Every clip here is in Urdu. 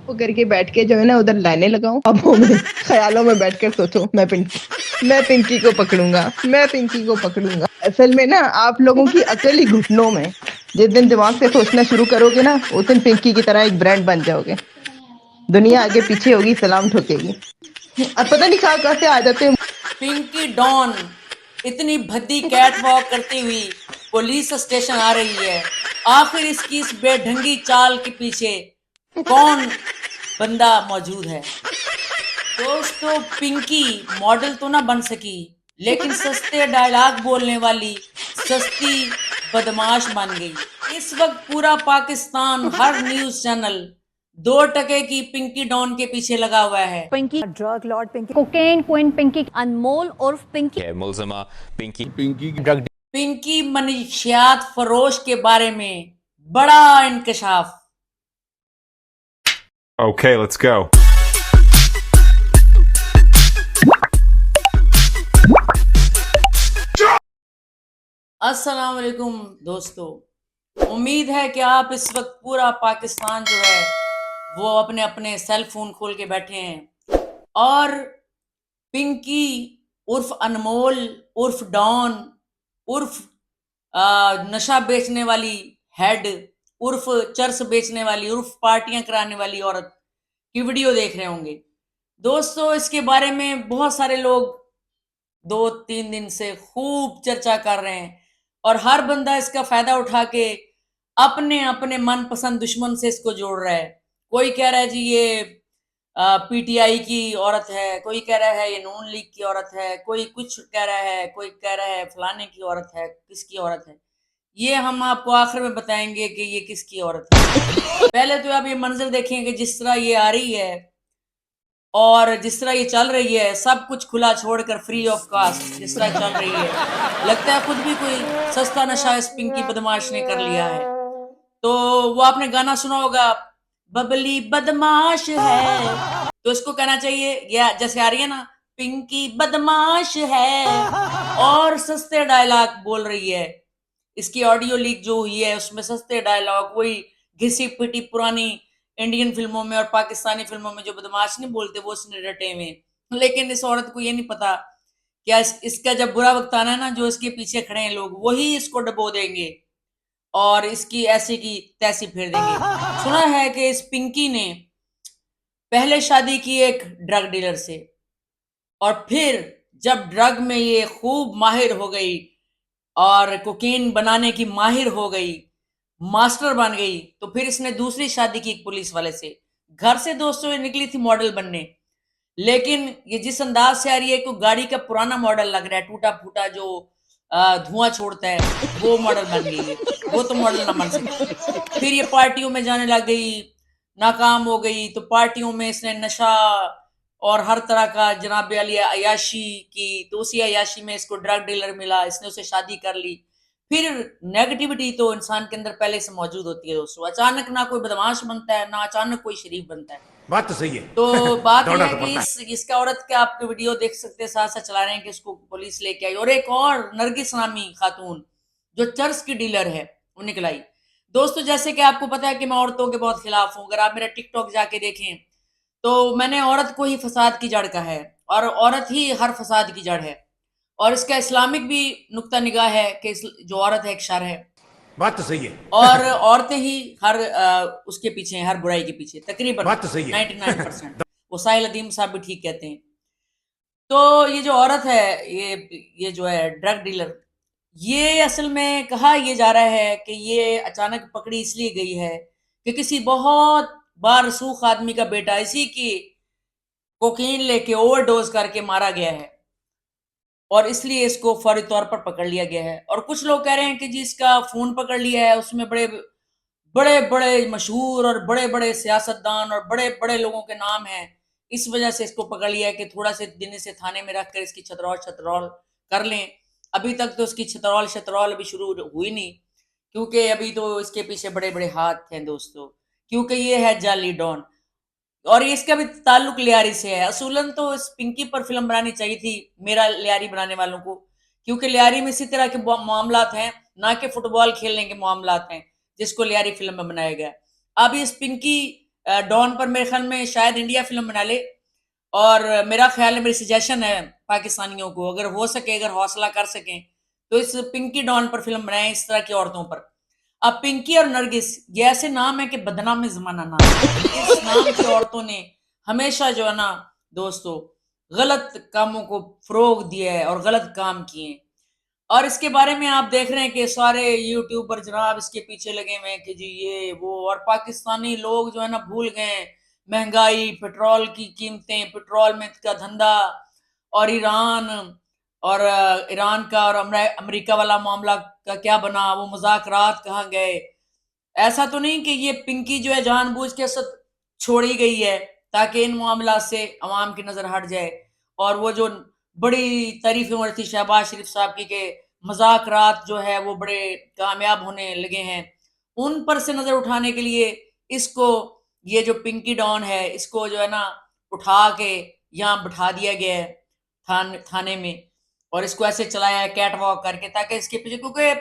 وہ کر کے بیٹھ کے جو ہے نا ادھر لائنیں لگاؤں، اب وہ میں خیالوں میں بیٹھ کر سوچوں میں پنکی کو پکڑوں گا، میں پنکی کو پکڑوں گا. اصل میں نا آپ لوگوں کی عقل ہی گھٹنوں میں. جس دن دماغ سے سوچنا شروع کرو گے نا اس دن پنکی کی طرح ایک برانڈ بن جاؤ گے. دنیا آگے پیچھے ہوگی، سلام ٹھوکے گی. اب پتہ نہیں کہاں سے آ جاتے ہیں. پنکی ڈان اتنی بھدی کیٹ واک کرتی ہوئی پولیس اسٹیشن آ رہی ہے. آخر اس کی اس بے ڈھنگی چال کے پیچھے کون بندہ موجود ہے؟ دوستو پنکی ماڈل تو نہ بن سکی لیکن سستے ڈائلاگ بولنے والی سستی بدماش بن گئی. اس وقت پورا پاکستان ہر نیوز چینل 2 ٹکے کی پنکی ڈان کے پیچھے لگا ہوا ہے. Pinky drug lord Pinky cocaine queen Pinky Anmol عرف پنکی ہے ملزمہ پنکی پنکی منشیات فروش کے بارے میں بڑا انکشاف. Okay, let's go. السلام علیکم دوستو، امید ہے کہ آپ اس وقت پورا پاکستان جو ہے وہ اپنے اپنے سیل فون کھول کے بیٹھے ہیں اور پنکی عرف انمول عرف ڈان عرف نشہ بیچنے والی ہیڈ عرف چرس بیچنے والی عرف پارٹیاں کرانے والی عورت کی ویڈیو دیکھ رہے ہوں گے. دوستو اس کے بارے میں بہت سارے لوگ 2-3 دن سے خوب چرچا کر رہے ہیں اور ہر بندہ اس کا فائدہ اٹھا کے اپنے اپنے من پسند دشمن سے اس کو جوڑ رہا ہے. کوئی کہہ رہا ہے جی یہ پی ٹی آئی کی عورت ہے، کوئی کہہ رہا ہے یہ نون لیگ کی عورت ہے، کوئی کچھ کہہ رہا ہے، کوئی کہہ رہا ہے فلانے کی عورت ہے. کس کی عورت ہے یہ ہم آپ کو آخر میں بتائیں گے کہ یہ کس کی عورت ہے. پہلے تو آپ یہ منظر دیکھیں کہ جس طرح یہ آ رہی ہے اور جس طرح یہ چل رہی ہے، سب کچھ کھلا چھوڑ کر فری آف کاسٹ جس طرح چل رہی ہے، لگتا ہے خود بھی کوئی سستا نشہ اس پنکی بدماش نے کر لیا ہے. تو وہ آپ نے گانا سنا ہوگا ببلی بدماش ہے، تو اس کو کہنا چاہیے یا جیسے آ رہی ہے نا پنکی بدماش ہے اور سستے ڈائلاگ بول رہی ہے. اس کی آڈیو لیک جو ہوئی ہے اس میں سستے ڈائلاگ وہی گھسی پٹی پرانی انڈین فلموں میں اور پاکستانی فلموں میں جو بدماش نہیں بولتے وہ اس نے رٹے ہوئے. لیکن اس عورت کو یہ نہیں پتا کیا اس کا جب برا وقت آنا ہے نا جو اس کے پیچھے کھڑے ہیں لوگ وہی اس کو ڈبو دیں گے اور اس کی ایسی کی تیسی پھیر دیں گے. سنا ہے کہ اس پنکی نے پہلے شادی کی ایک ڈرگ ڈیلر سے اور پھر جب ڈرگ میں یہ خوب ماہر ہو گئی اور کوکین بنانے کی ماہر ہو گئی، ماسٹر بن گئی، تو پھر اس نے دوسری شادی کی ایک پولیس والے سے. گھر سے دوستوں یہ نکلی تھی ماڈل بننے، لیکن یہ جس انداز سے آ رہی ہے کہ گاڑی کا پرانا ماڈل لگ رہا ہے ٹوٹا پھوٹا جو دھواں چھوڑتا ہے وہ ماڈل بن گئی ہے. وہ تو ماڈل نہ بن سکتی. پھر یہ پارٹیوں میں جانے لگ گئی، ناکام ہو گئی تو پارٹیوں میں اس نے نشہ اور ہر طرح کا جناب علی عیاشی کی، تو اسی عیاشی میں اس کو ڈرگ ڈیلر ملا، اس نے اسے شادی کر لی. پھر نیگیٹیوٹی تو انسان کے اندر پہلے سے موجود ہوتی ہے دوستو. اچانک نہ کوئی بدماش بنتا ہے نہ اچانک کوئی شریف بنتا ہے. بات تو صحیح ہے. تو بات یہ ہے کہ اس کا عورت کے آپ ویڈیو دیکھ سکتے ہیں، ساتھ ساتھ چلا رہے ہیں کہ اس کو پولیس لے کے آئی. اور ایک اور نرگس نامی خاتون جو چرس کی ڈیلر ہے وہ نکل آئی. دوستو جیسے کہ آپ کو پتا ہے کہ میں عورتوں کے بہت خلاف ہوں. اگر آپ میرا ٹک ٹاک جا کے دیکھیں تو میں نے عورت کو ہی فساد کی جڑ کہا ہے اور عورت ہی ہر فساد کی جڑ ہے. اور اس کا اسلامک بھی نقطہ نگاہ ہے کہ جو عورت ہے ایک شر ہے. بات تو صحیح ہے. اور عورتیں ہی ہر اس کے پیچھے ہیں، ہر برائی کے پیچھے تقریباً بات تو صحیح ہے. 99%. وہ ساحل ادیم صاحب بھی ٹھیک کہتے ہیں. تو یہ جو عورت ہے یہ جو ہے ڈرگ ڈیلر، یہ اصل میں کہا یہ جا رہا ہے کہ یہ اچانک پکڑی اس لیے گئی ہے کہ کسی بہت بارسوخ آدمی کا بیٹا اسی کی کوکین لے کے اوور ڈوز کر کے مارا گیا ہے اور اس لیے اس کو فوری طور پر پکڑ لیا گیا ہے. اور کچھ لوگ کہہ رہے ہیں کہ جی اس کا فون پکڑ لیا ہے، اس میں بڑے بڑے بڑے مشہور اور بڑے بڑے سیاستدان اور بڑے بڑے لوگوں کے نام ہیں، اس وجہ سے اس کو پکڑ لیا ہے کہ تھوڑا سے دن سے تھانے میں رکھ کر اس کی چھترول کر لیں. ابھی تک تو اس کی چھترول ابھی شروع ہوئی نہیں کیونکہ ابھی تو اس کے پیچھے بڑے بڑے ہاتھ ہیں دوستو، کیونکہ یہ ہے جعلی ڈان اور اس کا بھی تعلق لیاری سے ہے. اصولاً تو اس پنکی پر فلم بنانی چاہیے تھی میرا لیاری بنانے والوں کو، کیونکہ لیاری میں اسی طرح کے معاملات ہیں، نہ کہ فٹ بال کھیلنے کے معاملات ہیں جس کو لیاری فلم میں بنایا گیا. اب اس پنکی ڈان پر میرے خیال میں شاید انڈیا فلم بنا لے, اور میرا خیال ہے, میری سجیشن ہے پاکستانیوں کو, اگر ہو سکے, اگر حوصلہ کر سکیں تو اس پنکی ڈان پر فلم بنائیں, اس طرح کی عورتوں پر. اب پنکی اور نرگس یہ ایسے نام ہے کہ بدنام زمانہ نام ہے. اس نام کی عورتوں نے ہمیشہ جو ہے نا دوستو غلط کاموں کو فروغ دیا ہے اور غلط کام کیے ہیں. اور اس کے بارے میں آپ دیکھ رہے ہیں کہ سارے یوٹیوبر جناب اس کے پیچھے لگے ہوئے ہیں کہ جی یہ وہ, اور پاکستانی لوگ جو ہے نا بھول گئے ہیں مہنگائی, پیٹرول کی قیمتیں, پیٹرول میں کا دھندا, اور ایران کا اور امریکہ والا معاملہ کا کیا بنا, وہ مذاکرات کہاں گئے. ایسا تو نہیں کہ یہ پنکی جو ہے جان بوجھ کے ساتھ چھوڑی گئی ہے تاکہ ان معاملات سے عوام کی نظر ہٹ جائے, اور وہ جو بڑی تعریفیں ہو رہی تھی شہباز شریف صاحب کی کہ مذاکرات جو ہے وہ بڑے کامیاب ہونے لگے ہیں, ان پر سے نظر اٹھانے کے لیے اس کو یہ جو پنکی ڈان ہے اس کو جو ہے نا اٹھا کے یہاں بٹھا دیا گیا ہے تھانے میں, اور اس کو ایسے چلایا ہے کیٹ واک کر کے, تاکہ اس کے پیچھے, کیونکہ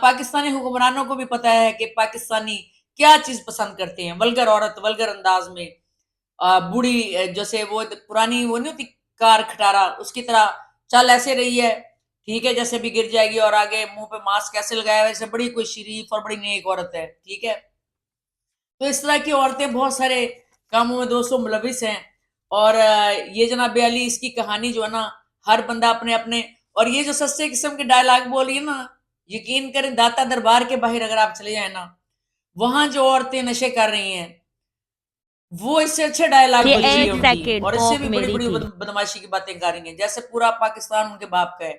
پاکستانی حکمرانوں کو بھی پتا ہے کہ پاکستانی کیا چیز پسند کرتے ہیں, ولگر عورت ولگر انداز میں, بوڑھی جیسے وہ پرانی وہ نہیں ہوتی کار کھٹارا, اس کی طرح چل ایسے رہی ہے, ٹھیک ہے, جیسے بھی گر جائے گی, اور آگے منہ پہ ماسک ایسے لگایا ہے, ویسے بڑی کوئی شریف اور بڑی نیک عورت ہے, ٹھیک ہے. تو اس طرح کی عورتیں بہت سارے کاموں میں دوستوں ملوث ہیں, اور یہ جناب علی اس کی کہانی جو ہے نا ہر بندہ اپنے اپنے, اور یہ جو سستے قسم کے ڈائلاگ بول رہی ہے نا, یقین کریں داتا دربار کے باہر اگر آپ چلے جائیں نا, وہاں جو عورتیں نشے کر رہی ہیں وہ اس سے اچھے ڈائلاگ یہ بول رہی ایک ہے ان کی, سیکنڈ اور اس سے آف بھی بڑی میری بڑی تھی. بدماشی کی باتیں کر رہی ہیں, جیسے پورا پاکستان ان کے باپ کا ہے,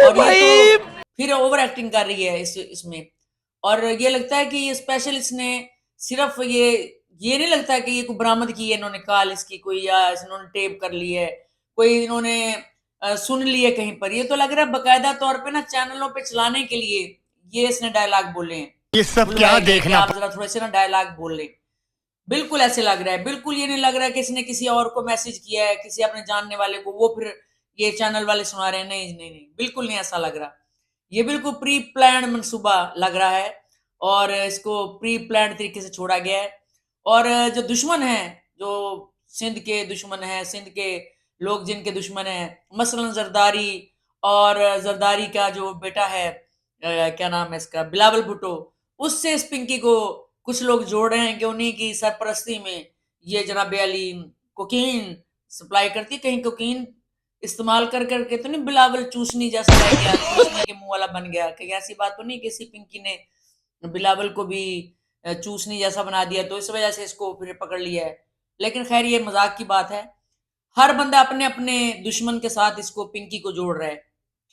اور یہ تو پھر اوور ایکٹنگ کر رہی ہے اس میں. اور یہ لگتا ہے کہ یہ اسپیشل اس نے صرف یہ نہیں لگتا کہ یہ کوئی برآمد کی ہے انہوں نے کال اس کی کوئی, یا انہوں نے ٹیپ کر لی ہے کوئی, انہوں نے سن لی ہے کہیں پر, یہ تو لگ رہا ہے باقاعدہ طور پہ نا چینلوں پہ چلانے کے لیے یہ اس نے ڈائلاگ بولے ہیں, یہ سب کیا دیکھنا, آپ ذرا تھوڑے سے نا ڈائلاگ بول لیں. بالکل ایسے لگ رہا ہے, بالکل یہ نہیں لگ رہا ہے کہ اس نے کسی اور کو میسج کیا ہے, کسی اپنے جاننے والے کو, وہ پھر یہ چینل والے سنا رہے ہیں, نہیں, بالکل نہیں ایسا لگ رہا. یہ بالکل پری پلانڈ منصوبہ لگ رہا ہے, اور اس کو پری پلانڈ طریقے سے چھوڑا گیا ہے. اور جو دشمن ہیں, جو سندھ کے دشمن ہیں, سندھ کے لوگ جن کے دشمن ہیں, مثلا زرداری, اور زرداری کا جو بیٹا ہے کیا نام ہے اس کا, بلاول بھٹو, اس سے اس پنکی کو کچھ لوگ جوڑ رہے ہیں کہ انہی کی سرپرستی میں یہ جناب علی کوکین سپلائی کرتی. کہیں کوکین استعمال کر کے تو نہیں بلاول چوسنی جیسا رہ گیا, چوسنے کے منہ والا بن گیا, کہیں ایسی بات تو نہیں کہ اسی پنکی نے بلاول کو بھی چوسنی جیسا بنا دیا تو اس وجہ سے اس کو پھر پکڑ لیا ہے. لیکن خیر یہ مذاق کی بات ہے, ہر بندہ اپنے اپنے دشمن کے ساتھ اس کو پنکی کو جوڑ رہا ہے,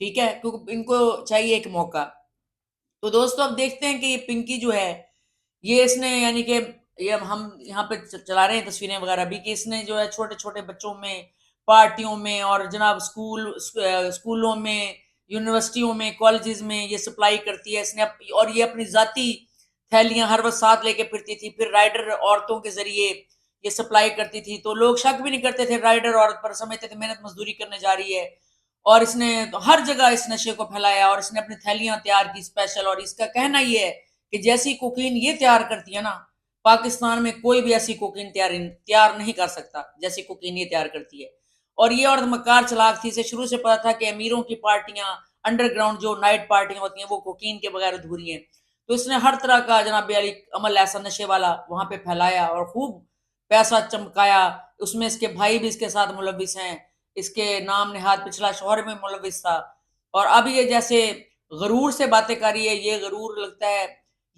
ٹھیک ہے, کیونکہ ان کو چاہیے ایک موقع. تو دوستو اب دیکھتے ہیں کہ یہ پنکی جو ہے یہ اس نے, یعنی کہ یہ ہم یہاں پہ چلا رہے ہیں تصویریں وغیرہ بھی, کہ اس نے جو ہے چھوٹے چھوٹے بچوں میں, پارٹیوں میں, اور جناب اسکولوں میں, یونیورسٹیوں میں, کالجز میں یہ سپلائی کرتی ہے اس نے, اور یہ اپنی ذاتی تھیلیاں ہر وقت ساتھ لے کے پھرتی تھی, پھر رائڈر عورتوں کے ذریعے یہ سپلائی کرتی تھی, تو لوگ شک بھی نہیں کرتے تھے رائڈر عورت پر, سمجھتے تھے محنت مزدوری کرنے جا رہی ہے. اور اس نے ہر جگہ اس نشے کو پھیلایا, اور اس نے اپنی تھیلیاں تیار کی اسپیشل, اور اس کا کہنا یہ ہے کہ جیسی کوکین یہ تیار کرتی ہے نا, پاکستان میں کوئی بھی ایسی کوکین تیار نہیں کر سکتا جیسی کوکین یہ تیار کرتی ہے. اور یہ عورت مکار چلاک تھی, اسے شروع سے پتا تھا کہ امیروں کی پارٹیاں, انڈر گراؤنڈ جو نائٹ پارٹیاں ہوتی ہیں وہ کوکین کے بغیر ادھوری ہیں. تو اس نے ہر طرح کا جناب علی عمل ایسا نشے والا وہاں پہ پھیلایا اور خوب پیسہ چمکایا. اس میں اس کے بھائی بھی اس کے ساتھ ملوث ہیں, اس کے نام نہاد پچھلا شوہر میں ملوث تھا. اور اب یہ جیسے غرور سے باتیں کر رہی ہے, یہ غرور لگتا ہے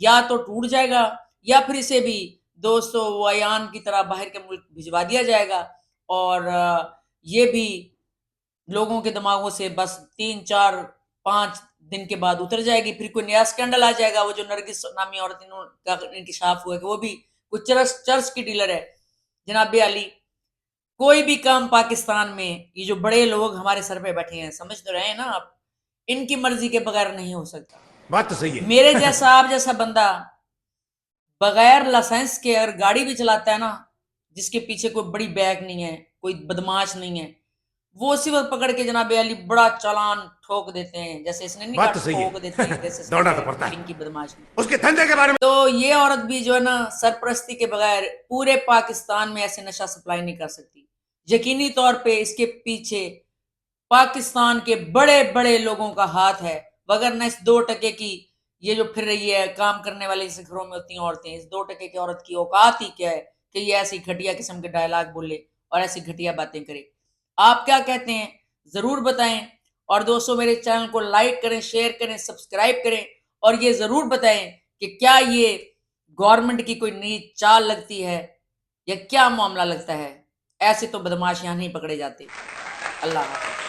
یا تو ٹوٹ جائے گا, یا پھر اسے بھی دوستو ویان کی طرح باہر کے ملک بھجوا دیا جائے گا, اور یہ بھی لوگوں کے دماغوں سے بس 3-4-5 دن کے بعد اتر جائے گی. پھر کوئی نیا سکینڈل آ جائے گا, وہ جو نرگس نامی عورت کا انکشاف ہوا کہ وہ بھی کچھ چرس کی ڈیلر ہے. جناب علی کوئی بھی کام پاکستان میں یہ جو بڑے لوگ ہمارے سر پہ بیٹھے ہیں, سمجھ تو رہے ہیں نا آپ, ان کی مرضی کے بغیر نہیں ہو سکتا. بات تو صحیح ہے. میرے جیسا آپ جیسا بندہ بغیر لائسنس کے اگر گاڑی بھی چلاتا ہے نا, جس کے پیچھے کوئی بڑی بیگ نہیں ہے, کوئی بدماش نہیں ہے, وہ اسی وقت پکڑ کے جناب علی بڑا چالان ٹھوک دیتے ہیں, جیسے اس نے نہیں بات کہا تو صحیح ہے. ٹھوک دیتے ہیں, جیسے دوڑنا تو پڑتا ہے. پنکی بدماش نے. اس کے دھندے کے بارے میں تو یہ عورت بھی جو ہے نا سرپرستی کے بغیر پورے پاکستان میں ایسے نشہ سپلائی نہیں کر سکتی. یقینی طور پہ اس کے پیچھے پاکستان کے بڑے بڑے لوگوں کا ہاتھ ہے, وگرنہ اس 2% کی یہ جو پھر رہی ہے کام کرنے والے اس گھروں میں ہوتی ہیں عورتیں, اس 2% کی عورت کی اوقات ہی کیا ہے کہ یہ ایسی گھٹیا قسم کے ڈائلاگ بولے اور ایسی گھٹیا باتیں کرے. آپ کیا کہتے ہیں ضرور بتائیں, اور دوستوں میرے چینل کو لائک کریں, شیئر کریں, سبسکرائب کریں, اور یہ ضرور بتائیں کہ کیا یہ گورنمنٹ کی کوئی نئی چال لگتی ہے یا کیا معاملہ لگتا ہے. ایسے تو بدماش یہاں نہیں پکڑے جاتے. اللہ حافظ.